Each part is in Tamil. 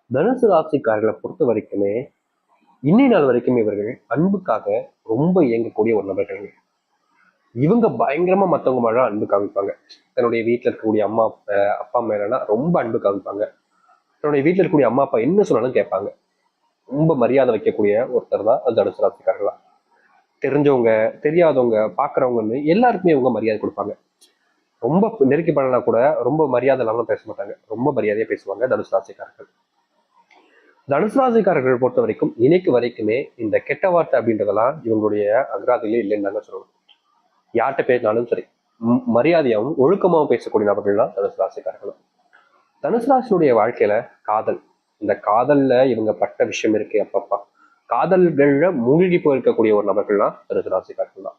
தனுசு ராசிக்காரர்களை பொறுத்த வரைக்குமே இன்னை நாள் வரைக்குமே இவர்கள் அன்புக்காக ரொம்ப இயங்கக்கூடிய ஒரு நபர்கள். இவங்க பயங்கரமா மத்தவங்க மேல அன்பு காமிப்பாங்க. தன்னுடைய வீட்டுல இருக்கக்கூடிய அப்பா மேலனா ரொம்ப அன்பு காமிப்பாங்க. தன்னுடைய வீட்டுல இருக்கக்கூடிய அம்மா அப்பா என்ன சொன்னாலும் கேட்பாங்க. ரொம்ப மரியாதை வைக்கக்கூடிய ஒருத்தர் தான் அது தனுசு ராசிக்காரர்களா. தெரிஞ்சவங்க தெரியாதவங்க பாக்குறவங்கன்னு எல்லாருக்குமே இவங்க மரியாதை கொடுப்பாங்க. ரொம்ப நெருக்கி பண்ணனா கூட ரொம்ப மரியாதை இல்லாம பேச மாட்டாங்க. ரொம்ப மரியாதையா பேசுவாங்க தனுசு ராசிக்காரர்கள். தனுசு ராசிக்காரர்கள் பொறுத்த வரைக்கும் இன்னைக்கு வரைக்குமே இந்த கெட்ட வார்த்தை அப்படின்றதெல்லாம் இவங்களுடைய அகராதிலே இல்லைன்னு தாங்க சொல்லணும். யார்கிட்ட பேசினாலும் சரி மரியாதையாகவும் ஒழுக்கமாகவும் பேசக்கூடிய நபர்கள் தான் தனுசு ராசிக்காரர்களும். தனுசு ராசினுடைய வாழ்க்கையில காதல், இந்த காதல்ல இவங்க பட்ட விஷயம் இருக்கு அப்பப்பா. காதல்கள்ல மூழ்கி போயிருக்கக்கூடிய ஒரு நபர்கள் தான் தனுசு ராசிக்காரர்கள் தான்.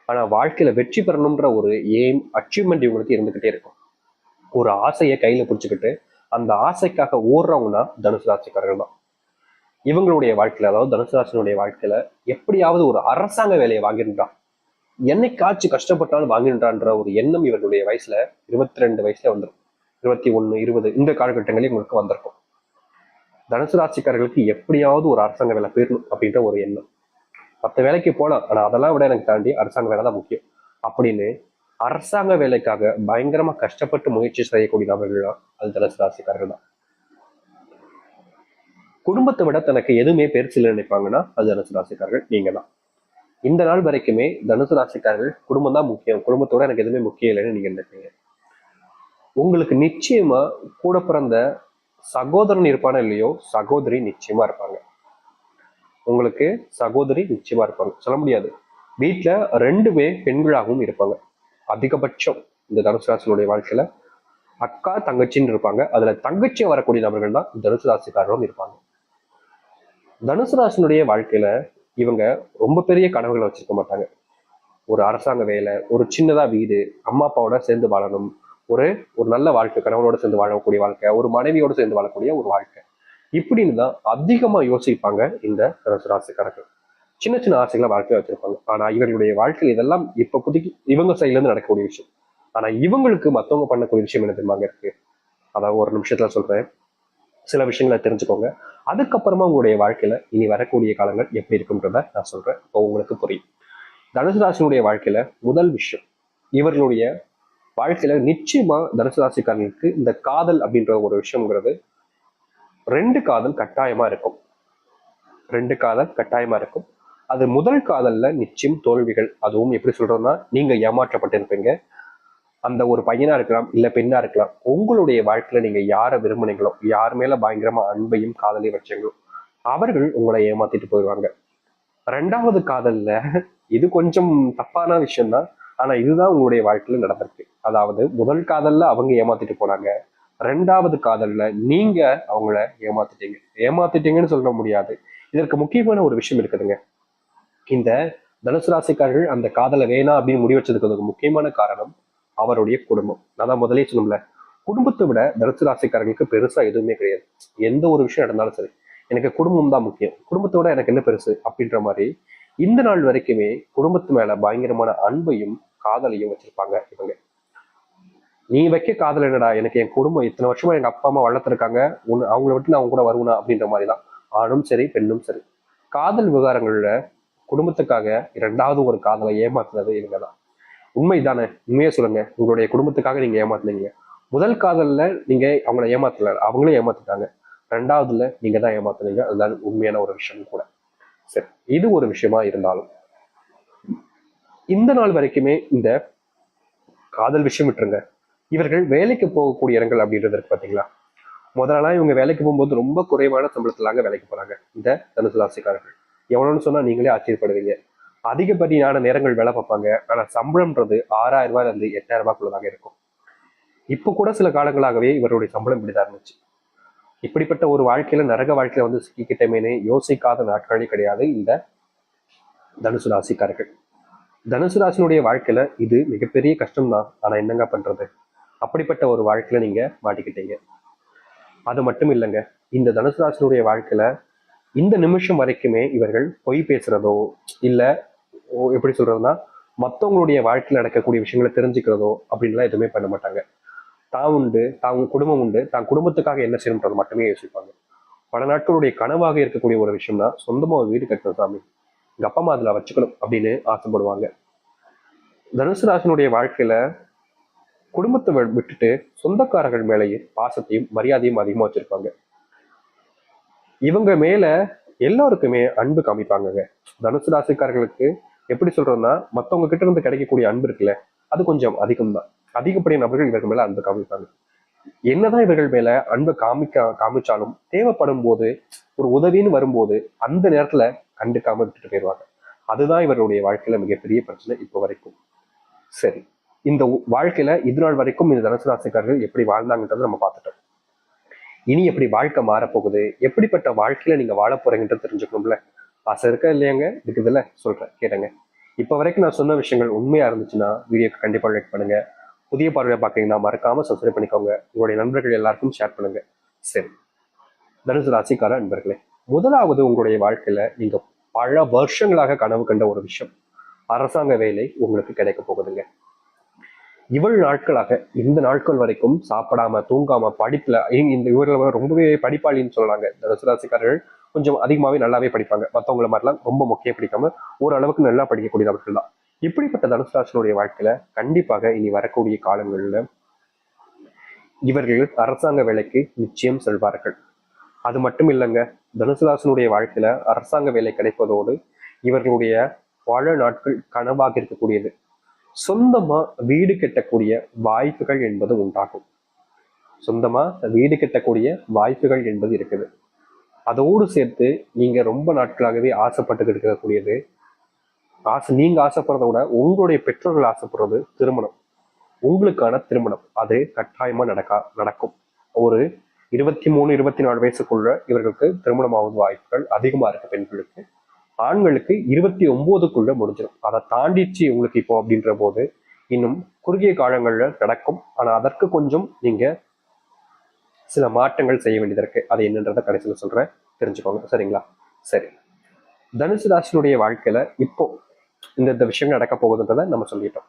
ஆனா வாழ்க்கையில வெற்றி பெறணும்ன்ற ஒரு அச்சீவ்மெண்ட் இவங்களுக்கு இருந்துகிட்டே இருக்கும். ஒரு ஆசையை கையில பிடிச்சுக்கிட்டு அந்த ஆசைக்காக ஓடுறவங்கன்னா தனுசு ராசிக்காரர்கள் தான். இவங்களுடைய வாழ்க்கையில, அதாவது தனுசு ராசினுடைய வாழ்க்கையில எப்படியாவது ஒரு அரசாங்க வேலையை வாங்கின்றான், என்னைக்காச்சும் கஷ்டப்பட்டாலும் வாங்கின்றான்ற ஒரு எண்ணம் இவர்களுடைய வயசுல 22 வயசுல வந்துடும். 21, 20 இந்த காலகட்டங்களில் உங்களுக்கு வந்திருக்கும். தனுசு ராசிக்காரர்களுக்கு எப்படியாவது ஒரு அரசாங்க வேலை போயிடணும் அப்படின்ற ஒரு எண்ணம். மற்ற வேலைக்கு போகலாம், ஆனா அதெல்லாம் விட எனக்கு தாண்டி அரசாங்க வேலை தான் முக்கியம் அப்படின்னு அரசாங்க வேலைக்காக பயங்கரமா கஷ்டப்பட்டு முயற்சி செய்யக்கூடிய நபர்கள் தான் அது தனுசு ராசிக்காரர்கள் தான். குடும்பத்தை விட தனக்கு எதுவுமே பெருசில் நினைப்பாங்கன்னா அது தனுசு ராசிக்காரர்கள் நீங்க தான். இந்த நாள் வரைக்குமே தனுசு ராசிக்காரர்கள் குடும்பம் தான் முக்கியம், குடும்பத்தோட எனக்கு எதுவுமே முக்கியம் இல்லைன்னு நீங்க நினைப்பீங்க. உங்களுக்கு நிச்சயமா கூட பிறந்த சகோதரன் இருப்பானா இல்லையோ, சகோதரி நிச்சயமா இருப்பாங்க. உங்களுக்கு சகோதரி நிச்சயமா இருப்பாங்க, சொல்ல முடியாது. வீட்டுல 2 பெண்களாகவும் இருப்பாங்க அதிகபட்சம். இந்த தனுசு ராசினுடைய வாழ்க்கையில அக்கா தங்கச்சின்னு இருப்பாங்க. அதுல தங்கச்சியா வரக்கூடிய நபர்கள் தான் தனுசு ராசிக்காரர்களும் இருப்பாங்க. தனுசு ராசினுடைய வாழ்க்கையில இவங்க ரொம்ப பெரிய கனவுகளை வச்சிருக்க மாட்டாங்க. ஒரு அரசாங்க வேலை, ஒரு சின்னதா வீடு, அம்மா அப்பாவோட சேர்ந்து வாழணும், ஒரு ஒரு நல்ல வாழ்க்கை, கணவனோட சேர்ந்து வாழக்கூடிய வாழ்க்கை, ஒரு மனைவியோட சேர்ந்து வாழக்கூடிய ஒரு வாழ்க்கை, இப்படின்னு தான் அதிகமா யோசிப்பாங்க இந்த தனுசு ராசிக்காரர்கள். சின்ன சின்ன ஆசைகளை வாழ்க்கையை வச்சிருப்பாங்க. ஆனா இவர்களுடைய வாழ்க்கையில் இதெல்லாம் இப்ப புதுக்கி இவங்க சைட்ல இருந்து நடக்கக்கூடிய விஷயம். ஆனா இவங்களுக்கு மத்தவங்க பண்ணக்கூடிய விஷயம் என்ன தெரியுமாங்க இருக்கு. அதாவது ஒரு நிமிஷத்துல சொல்றேன், சில விஷயங்களை தெரிஞ்சுக்கோங்க. அதுக்கப்புறமா உங்களுடைய வாழ்க்கையில இனி வரக்கூடிய காலங்கள் எப்படி இருக்குன்றத நான் சொல்றேன், இப்போ உங்களுக்கு புரியும். தனுசு ராசினுடைய வாழ்க்கையில முதல் விஷயம், இவர்களுடைய வாழ்க்கையில நிச்சயமா தனுசு ராசிக்காரர்களுக்கு இந்த காதல் அப்படின்ற ஒரு விஷயம்ங்கிறது 2 காதல் கட்டாயமா இருக்கும். 2 காதல் கட்டாயமா இருக்கும். அது முதல் காதல்ல நிச்சயம் தோல்விகள். அதுவும் எப்படி சொல்றோம்னா, நீங்க ஏமாற்றப்பட்டிருப்பீங்க. அந்த ஒரு பையனா இருக்கலாம், இல்ல பெண்ணா இருக்கலாம். உங்களுடைய வாழ்க்கையில நீங்க யாரை விரும்புனீங்களோ, யார் மேல பயங்கரமா அன்பையும் காதலையும் வச்சீங்களோ அவர்கள் உங்களை ஏமாத்திட்டு போயிடுவாங்க. 2வது காதல்ல இது கொஞ்சம் தப்பான விஷயம்தான். ஆனா இதுதான் உங்களுடைய வாழ்க்கையில நடந்திருக்கு. அதாவது முதல் காதல்ல அவங்க ஏமாத்திட்டு போனாங்க, 2வது காதல்ல நீங்க அவங்கள ஏமாத்திட்டீங்கன்னு சொல்ல முடியாது. இதற்கு முக்கியமான ஒரு விஷயம் இருக்குதுங்க. இந்த தனுசு ராசிக்காரர்கள் அந்த காதலை வேணாம் அப்படின்னு முடிவு வச்சதுக்கு முக்கியமான காரணம் அவருடைய குடும்பம். நான் தான் முதலே சொன்னோம்ல, குடும்பத்தை விட தனுசு ராசிக்காரர்களுக்கு பெருசா எதுவுமே கிடையாது. எந்த ஒரு விஷயம் நடந்தாலும் சரி, எனக்கு குடும்பம் தான் முக்கியம், குடும்பத்தை விட எனக்கு என்ன பெருசு அப்படின்ற மாதிரி இந்த நாள் வரைக்குமே குடும்பத்து மேல பயங்கரமான அன்பையும் காதலையும் வச்சிருப்பாங்க இவங்க. நீ வைக்க காதல் என்னடா, எனக்கு என் குடும்பம் இத்தனை வருஷமா எங்க அப்பா அம்மா வளர்த்துருக்காங்க, அவங்கள விட்டு நான் அவங்க கூட வருவேனா அப்படின்ற மாதிரிதான். ஆணும் சரி பெண்ணும் சரி, காதல் விவகாரங்கள்ல குடும்பத்துக்காக 2வது ஒரு காதலை ஏமாத்துனது இவங்கதான். உண்மைதானே? உண்மையே சொல்லுங்க, உங்களுடைய குடும்பத்துக்காக நீங்க ஏமாத்துனீங்க. முதல் காதல்ல நீங்க அவங்கள ஏமாத்தல, அவங்களே ஏமாத்திட்டாங்க. 2வதுல நீங்க தான் ஏமாத்துனீங்க. அதுதான் உண்மையான ஒரு விஷயம் கூட. சரி, இது ஒரு விஷயமா இருந்தாலும் இந்த நாள் வரைக்குமே இந்த காதல் விஷயம் விட்டுருங்க. இவர்கள் வேலைக்கு போகக்கூடிய இடங்கள் அப்படின்றது இருக்கு பாத்தீங்களா. முதலெல்லாம் இவங்க வேலைக்கு போகும்போது ரொம்ப குறைவான சம்பளத்திலாங்க வேலைக்கு போறாங்க இந்த தனுசு ராசிக்காரர்கள். எவ்வளவுன்னு சொன்னா நீங்களே ஆச்சரியப்படுவீங்க. அதிகப்படியான நேரங்கள் வேலை பார்ப்பாங்க. ஆனா சம்பளம்ன்றது 6000 ரூபாயில இருந்து 8000 ரூபாய்க்குள்ளதாக இருக்கும். இப்ப கூட சில காலங்களாகவே இவருடைய சம்பளம் இப்படிதான் இருந்துச்சு. இப்படிப்பட்ட ஒரு வாழ்க்கையில நரக வாழ்க்கையில வந்து சிக்கிக்கிட்டமேனே யோசிக்காத நாட்களே கிடையாது இந்த தனுசு ராசிக்காரர்கள். தனுசு ராசினுடைய வாழ்க்கையில இது மிகப்பெரிய கஷ்டம் தான். ஆனா என்னங்க பண்றது, அப்படிப்பட்ட ஒரு வாழ்க்கையில நீங்க மாட்டிக்கிட்டீங்க. அது மட்டும் இல்லைங்க, இந்த தனுசு ராசினுடைய வாழ்க்கையில இந்த நிமிஷம் வரைக்குமே இவர்கள் பொய் பேசுறதோ, இல்ல எப்படி சொல்றதுன்னா மற்றவங்களுடைய வாழ்க்கையில் நடக்கக்கூடிய விஷயங்களை தெரிஞ்சுக்கிறதோ அப்படின்லாம் எதுவுமே பண்ண மாட்டாங்க. தான் உண்டு, தான் குடும்பம் உண்டு, தான் குடும்பத்துக்காக என்ன செய்யணுன்றது மட்டுமே யோசிப்பாங்க. பல நாட்களுடைய கனவாக இருக்கக்கூடிய ஒரு விஷயம்னா சொந்தமா ஒரு வீடு கட்டணும் சாமி, எங்க அப்பா அம்மா அதுல வச்சுக்கணும் அப்படின்னு ஆசைப்படுவாங்க. தனுசு ராசினுடைய வாழ்க்கையில குடும்பத்தை விட்டுட்டு சொந்தக்காரர்கள் மேலேயே பாசத்தையும் மரியாதையும் அதிகமா வச்சிருப்பாங்க. இவங்க மேல எல்லாருக்குமே அன்பு காமிப்பாங்க. தனுசு ராசிக்காரர்களுக்கு எப்படி சொல்றதுன்னா, மத்தவங்க கிட்ட இருந்து கிடைக்கக்கூடிய அன்பு இருக்குல்ல, அது கொஞ்சம் அதிகம் தான். அதிகப்படிய நபர்கள் இவர்கள் மேல அன்பு காமிப்பாங்க. என்னதான் இவர்கள் மேல அன்பை காமிச்சாலும் தேவைப்படும் போது, ஒரு உதவின்னு வரும்போது அந்த நேரத்துல கண்டுக்காம விட்டுட்டு போயிடுவாங்க. அதுதான் இவருடைய வாழ்க்கையில மிகப்பெரிய பிரச்சனை இப்போ வரைக்கும். சரி, இந்த வாழ்க்கையில இது நாள் வரைக்கும் இந்த தனுசு ராசிக்காரர்கள் எப்படி வாழ்ந்தாங்கன்றதை நம்ம பார்த்துட்டோம். இனி எப்படி வாழ்க்கை மாறப்போகுது, எப்படிப்பட்ட வாழ்க்கையில நீங்க வாழ போறீங்கன்றது தெரிஞ்சுக்கணும்ல. ஆசை இருக்கா இல்லையாங்க? இருக்குதுல்ல, சொல்றேன் கேளுங்க. இப்ப வரைக்கும் நான் சொன்ன விஷயங்கள் உண்மையா இருந்துச்சுன்னா வீடியோக்கு கண்டிப்பா லைக் பண்ணுங்க. புதிய பார்வையை பார்க்கறீங்கன்னா மறக்காம சப்ஸ்கிரைப் பண்ணிக்கோங்க. உங்களுடைய நண்பர்கள் எல்லாருக்கும் ஷேர் பண்ணுங்க. சரி, தனுசு ராசிக்கார நண்பர்களே, முதலாவது உங்களுடைய வாழ்க்கையில நீங்க பல வருஷங்களாக கனவு கண்ட ஒரு விஷயம், அரசாங்க வேலை உங்களுக்கு கிடைக்க போகுதுங்க. இவ்வளவு நாட்களாக இந்த நாட்கள் வரைக்கும் சாப்பிடாம தூங்காம படிப்புல இந்த இவர்கள் ரொம்பவே படிப்பாளின்னு சொல்லலாங்க. தனுசு ராசிக்காரர்கள் கொஞ்சம் அதிகமாவே நல்லாவே படிப்பாங்க. மற்றவங்கள மாதிரிலாம் ரொம்ப முக்கியம் பிடிக்காம ஓரளவுக்கு நல்லா படிக்கக்கூடிய நபர்கள் தான். இப்படிப்பட்ட தனுசு ராசினுடைய வாழ்க்கையில கண்டிப்பாக இனி வரக்கூடிய காலங்கள்ல இவர்கள் அரசாங்க வேலைக்கு நிச்சயம் செல்வார்கள். அது மட்டும் இல்லைங்க, தனுசு ராசினுடைய வாழ்க்கையில அரசாங்க வேலை கிடைப்பதோடு இவர்களுடைய பல நாட்கள் கனவாக இருக்கக்கூடியது சொந்தமா வீடு கட்டக்கூடிய வாய்ப்புகள் என்பது உண்டாகும். சொந்தமா வீடு கட்டக்கூடிய வாய்ப்புகள் என்பது இருக்குது. அதோடு சேர்த்து நீங்க ரொம்ப நாட்களாகவே ஆசைப்பட்டுக்கிட்டு இருக்கக்கூடியது, நீங்க ஆசைப்படுறத விட உங்களுடைய பெற்றோர்கள் ஆசைப்படுறது திருமணம். உங்களுக்கான திருமணம் அது கட்டாயமா நடக்கும். ஒரு 23, 24 வயசுக்குள்ள இவர்களுக்கு திருமணமாவது வாய்ப்புகள் அதிகமா இருக்கு பெண்களுக்கு. ஆண்களுக்கு 29க்குள்ள முடிஞ்சிடும். அதை தாண்டிச்சு உங்களுக்கு இப்போ அப்படின்ற போது இன்னும் குறுகிய காலங்கள்ல நடக்கும். ஆனா அதற்கு கொஞ்சம் நீங்க சில மாற்றங்கள் செய்ய வேண்டியது இருக்கு. அது என்னன்றத கடைசியில் சொல்றேன், தெரிஞ்சுக்கோங்க. சரிங்களா? சரி, தனுசு ராசினுடைய வாழ்க்கையில இப்போ இந்த விஷயங்கள் நடக்க போகுதுன்றத நம்ம சொல்லிட்டோம்.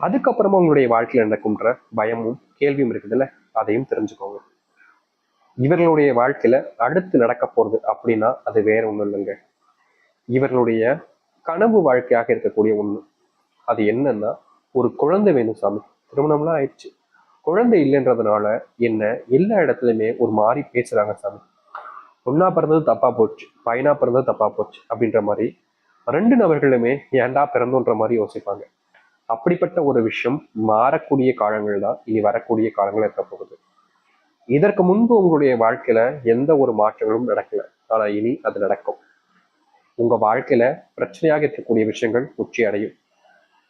அதுக்கப்புறமா உங்களுடைய வாழ்க்கையில நடக்கும்ன்ற பயமும் கேள்வியும் இருக்குதுல்ல, அதையும் தெரிஞ்சுக்கோங்க. இவர்களுடைய வாழ்க்கையில அடுத்து நடக்க போறது அப்படின்னா அது வேற ஒண்ணும் இல்லைங்க, இவர்களுடைய கனவு வாழ்க்கையாக இருக்கக்கூடிய ஒண்ணு. அது என்னன்னா, ஒரு குழந்தை வேணும் சாமி. திருமணம்லாம் ஆயிடுச்சு, குழந்தை இல்லைன்றதுனால என்ன எல்லா இடத்துலயுமே ஒரு மாதிரி பேசுறாங்க சாமி. பொண்ணா பிறந்தது தப்பா போச்சு, பையனா பிறந்தது தப்பா போச்சு அப்படின்ற மாதிரி ரெண்டு நபர்களுமே ஏன்டா பிறந்தோன்ற மாதிரி யோசிப்பாங்க. அப்படிப்பட்ட ஒரு விஷயம் மாறக்கூடிய காலங்கள் தான் இனி வரக்கூடிய காலங்கள் இருக்க போகுது. இதற்கு முன்பு உங்களுடைய வாழ்க்கையில எந்த ஒரு மாற்றங்களும் நடக்கல, ஆனா இனி அது நடக்கும். உங்க வாழ்க்கையில பிரச்சனையாக இருக்கக்கூடிய விஷயங்கள் உச்சி அடையும்.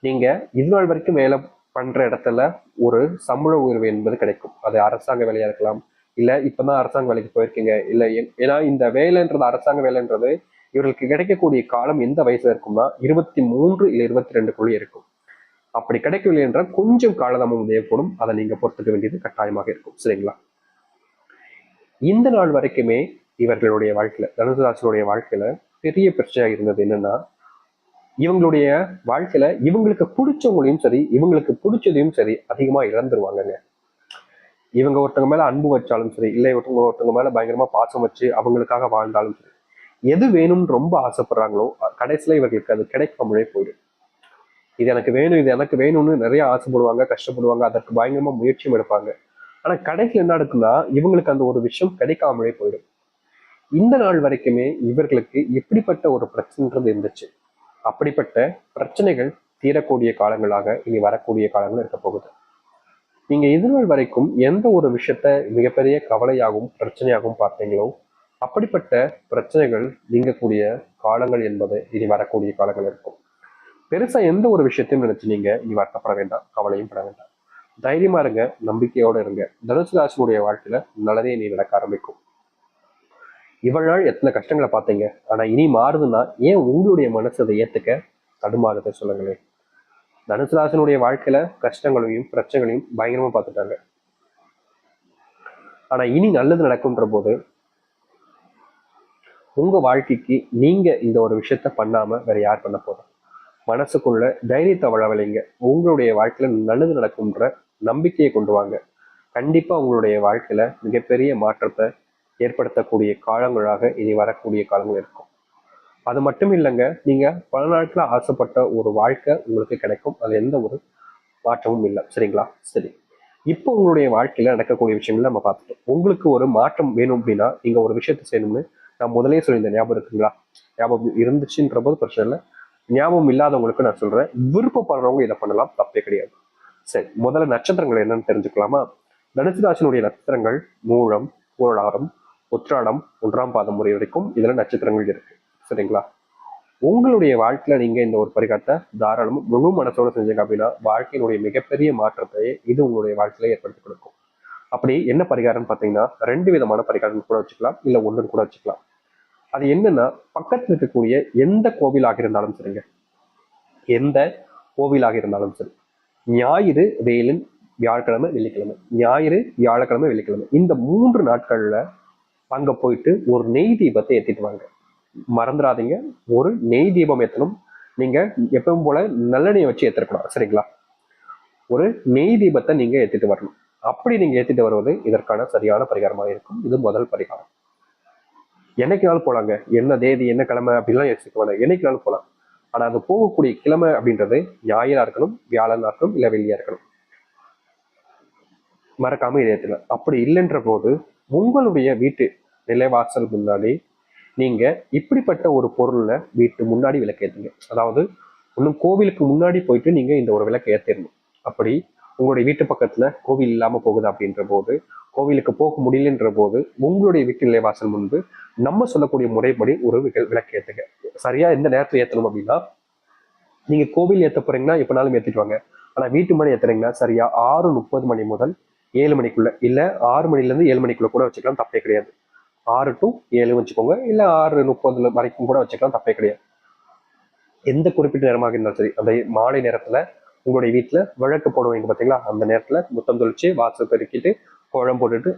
நீங்க இதுநாள் வரைக்கும் வேலை பண்ற இடத்துல ஒரு சம்பள உயர்வு என்பது கிடைக்கும். அது அரசாங்க வேலையா இருக்கலாம், இல்ல இப்பதான் அரசாங்க வேலைக்கு போயிருக்கீங்க, இல்ல ஏன்னா இந்த வேலைன்றது அரசாங்க வேலைன்றது இவர்களுக்கு கிடைக்கக்கூடிய காலம் எந்த வயசுல இருக்கும்னா 23 இல்ல 22க்குள்ளே இருக்கும். அப்படி கிடைக்கவில்லை என்றால் கொஞ்சம் காலதாமம் தேவைப்படும். அதை நீங்க பொறுத்துக்க வேண்டியது கட்டாயமாக இருக்கும். சரிங்களா? இந்த நாள் வரைக்குமே இவர்களுடைய வாழ்க்கையில, தனுசு ராசியுடைய வாழ்க்கையில பெரிய பிரச்சனையாக இருந்தது என்னன்னா, இவங்களுடைய வாழ்க்கையில இவங்களுக்கு பிடிச்சவங்களையும் சரி இவங்களுக்கு பிடிச்சதையும் சரி அதிகமா இழந்துருவாங்கங்க. இவங்க ஒருத்தவங்க மேல அன்பு வச்சாலும் சரி, இல்லை ஒருத்தவங்க மேல பயங்கரமா பாசம் வச்சு அவங்களுக்காக வாழ்ந்தாலும் சரி, எது வேணும்னு ரொம்ப ஆசைப்படுறாங்களோ கடைசியில இவர்களுக்கு அது கிடைக்காமலே போயிடும். இது எனக்கு வேணும், இது எனக்கு வேணும்னு நிறைய ஆசைப்படுவாங்க, கஷ்டப்படுவாங்க, அதற்கு பயங்கரமா முயற்சியும் எடுப்பாங்க. ஆனா கடைசியில் என்ன நடக்குன்னா இவங்களுக்கு அந்த ஒரு விஷயம் கிடைக்காமலே போயிடும். இந்த நாள் வரைக்குமே இவர்களுக்கு எப்படிப்பட்ட ஒரு பிரச்சனைன்றது இருந்துச்சு, அப்படிப்பட்ட பிரச்சனைகள் தீரக்கூடிய காலங்களாக இனி வரக்கூடிய காலங்கள் இருக்க போகுது. நீங்க இதுநாள் வரைக்கும் எந்த ஒரு விஷயத்த மிகப்பெரிய கவலையாகவும் பிரச்சனையாகவும் பார்த்தீங்களோ அப்படிப்பட்ட பிரச்சனைகள் நீங்கக்கூடிய காலங்கள் என்பது இனி வரக்கூடிய காலங்கள் இருக்கும். பெருசா எந்த ஒரு விஷயத்தையும் நினைச்சு நீங்க இனி வருத்தப்பட வேண்டாம், கவலையும் பட வேண்டாம். தைரியமா இருங்க, நம்பிக்கையோட இருங்க. தனுசு ராசினுடைய வாழ்க்கையில நல்லதே இனி நடக்க ஆரம்பிக்கும். இவ்வளவு நாள் எத்தனை கஷ்டங்களை பார்த்தீங்க, ஆனா இனி மாறுதுன்னா ஏன் உங்களுடைய மனசு அதை ஏத்துக்க தடுமாறுதை சொல்லுங்களேன். தனுசு ராசினுடைய வாழ்க்கையில கஷ்டங்களையும் பிரச்சனைகளையும் பயங்கரமா பார்த்துட்டாங்க. ஆனா இனி நல்லது நடக்கும்ன்ற போது உங்க வாழ்க்கைக்கு நீங்க இந்த ஒரு விஷயத்த பண்ணாம வேற யார் பண்ண போறோம்? மனசுக்குள்ள தைரியத்தை வளவலைங்க. உங்களுடைய வாழ்க்கையில நல்லது நடக்கும்ன்ற நம்பிக்கையை கொண்டு வாங்க. கண்டிப்பா உங்களுடைய வாழ்க்கையில மிகப்பெரிய மாற்றத்தை ஏற்படுத்தக்கூடிய காலங்களாக இனி வரக்கூடிய காலங்கள் இருக்கும். அது மட்டும் இல்லைங்க, நீங்க பல நாட்கள ஆசைப்பட்ட ஒரு வாழ்க்கை உங்களுக்கு கிடைக்கும். அது எந்த ஒரு மாற்றமும் இல்லை. சரிங்களா? சரி. இப்போ உங்களுடைய வாழ்க்கையில நடக்கக்கூடிய விஷயங்கள் நம்ம பார்த்துட்டோம். உங்களுக்கு ஒரு மாற்றம் வேணும் அப்படின்னா நீங்க ஒரு விஷயத்த செய்யணும்னு நான் முதலே சொல்லியிருந்தேன். ஞாபகம் இருக்குங்களா? ஞாபகம் இருந்துச்சுன்ற போது பிரச்சனை இல்லை. ஞாபகம் இல்லாதவங்களுக்கு நான் சொல்றேன். விருப்பப்படுறவங்க இதை பண்ணலாம், தப்பே கிடையாது. சரி, முதல்ல நட்சத்திரங்கள் என்னன்னு தெரிஞ்சுக்கலாமா? தனுசு ராசினுடைய நட்சத்திரங்கள் மூலம், பூராடம், உத்திராடம், 1ஆம் பாதம் முறை வரைக்கும் இதுல நட்சத்திரங்கள் இருக்கு. சரிங்களா? உங்களுடைய வாழ்க்கையில நீங்க இந்த ஒரு பரிகாரத்தை தாராளமா முழு மனசோட செஞ்சீங்க அப்படின்னா வாழ்க்கையினுடைய மிகப்பெரிய மாற்றத்தை இது உங்களுடைய வாழ்க்கையில ஏற்படுத்தி கொடுக்கும். அப்படி என்ன பரிகாரம்னு பாத்தீங்கன்னா 2 விதமான பரிகாரம் கூட வச்சுக்கலாம், இல்ல ஒன்றுன்னு கூட வச்சுக்கலாம். அது என்னன்னா, பக்கத்துல இருக்கக்கூடிய எந்த கோவிலாக இருந்தாலும் சரிங்க, எந்த கோவிலாக இருந்தாலும் சரி, ஞாயிறு, வேலன், வியாழக்கிழமை, வெள்ளிக்கிழமை, ஞாயிறு, வியாழக்கிழமை, வெள்ளிக்கிழமை, இந்த 3 நாட்கள்ல அங்க போயிட்டு ஒரு நெய் தீபத்தை ஏத்திட்டு வாங்க. மறந்துடாதீங்க, ஒரு நெய் தீபம் ஏற்றணும். நீங்க எப்பவும் போல நல்லெண்ணெயை வச்சு ஏற்றிருக்கலாம். சரிங்களா? ஒரு நெய் தீபத்தை நீங்க ஏத்திட்டு வரணும். அப்படி நீங்க ஏத்திட்டு வருவது இதற்கான சரியான பரிகாரமாக இருக்கும். இது முதல் பரிகாரம். என்னைக்குனாலும் போலாங்க, என்ன தேதி என்ன கிழமை அப்படின்லாம் யோசிக்க வேண்டாம், என்னைக்குனாலும் போகலாம். ஆனா அது போகக்கூடிய கிழமை அப்படின்றது ஞாயிறா இருக்கணும், வியாழனா இருக்கணும், இல்ல வெள்ளியா இருக்கணும். மறக்காம இதை ஏற்றுங்க. அப்படி இல்லைன்ற போது உங்களுடைய வீட்டு நிலைவாசல் முன்னாடி நீங்க இப்படிப்பட்ட ஒரு பொருள்ல வீட்டு முன்னாடி விளக்கு ஏத்துங்க. அதாவது இன்னும் கோவிலுக்கு முன்னாடி போயிட்டு நீங்க இந்த ஒரு விளக்கு ஏத்திடணும். அப்படி உங்களுடைய வீட்டு பக்கத்துல கோவில் இல்லாம போகுது அப்படின்ற போது, கோவிலுக்கு போக முடியலன்ற போது உங்களுடைய வீட்டு நிலைவாசல் முன்பு நம்ம சொல்லக்கூடிய முறைப்படி ஒரு விளக்கு ஏத்துங்க. சரியா எந்த நேரத்துல ஏத்தணும் அப்படின்னா, நீங்க கோவில் ஏத்த போறீங்கன்னா எப்பனாலும் ஏத்திட்டு வாங்க. ஆனா வீட்டு முன்னாடி ஏத்துறீங்கன்னா சரியா 6:30 மணி முதல் 7 மணிக்குள்ள, இல்ல 6 மணில இருந்து 7 மணிக்குள்ள கூட வச்சுக்கலாம், தப்பே கிடையாது. 6 to 7 வச்சுக்கோங்க, இல்ல 6:30 வரைக்கும் கூட வச்சுக்கலாம், தப்பே கிடையாது. எந்த குறிப்பிட்ட நேரமாக இருந்தாலும் சரி, அந்த மாலை நேரத்துல உங்களுடைய வீட்டுல விளக்கு போடுவீங்க பாத்தீங்களா, அந்த நேரத்துல முத்தம் தொளிச்சு வாசல் பெருக்கிட்டு கோலம் போட்டுட்டு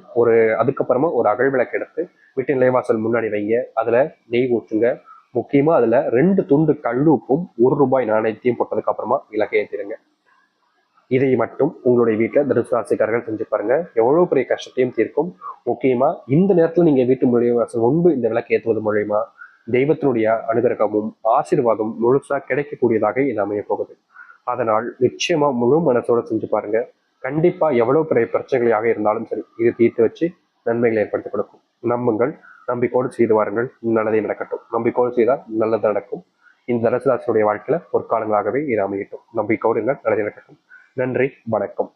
அதுக்கப்புறமா ஒரு அகல் விளக்கு எடுத்து வீட்டு நிலைவாசல் முன்னாடி வைங்க. அதுல நெய் ஊற்றுங்க. முக்கியமா அதுல 2 துண்டு கல்லுப்பும் ₹1 நாணயத்தையும் போட்டதுக்கு அப்புறமா விளக்கை ஏற்றிடுங்க. இதை மட்டும் உங்களுடைய வீட்டுல தனுசு ராசிக்காரர்கள் செஞ்சு பாருங்க, எவ்வளவு பெரிய கஷ்டத்தையும் தீர்க்கும். முக்கியமா இந்த நேரத்துல நீங்க வீட்டு மூலியமா முன்பு இந்த விளக்கு ஏற்றுவது மூலயமா தெய்வத்தினுடைய அனுகிரகமும் ஆசீர்வாதம் முழுசா கிடைக்கக்கூடியதாக இது அமைய போகுது. அதனால் நிச்சயமா முழு மனசோட செஞ்சு பாருங்க. கண்டிப்பா எவ்வளவு பெரிய பிரச்சனைகளாக இருந்தாலும் சரி, இது தீர்த்து வச்சு நன்மைகளை ஏற்படுத்தி கொடுக்கும். நம்புங்கள், நம்பிக்கோடு செய்து வாருங்கள், நல்லதே நடக்கட்டும். நம்பிக்கோடு செய்தால் நல்லது நடக்கும். இந்த தனுசு ராசியுடைய வாழ்க்கையில பொற்காலங்களாகவே இது அமையட்டும். நம்பிக்கோடு நல்லதே நடக்கட்டும். நன்றி, வணக்கம்.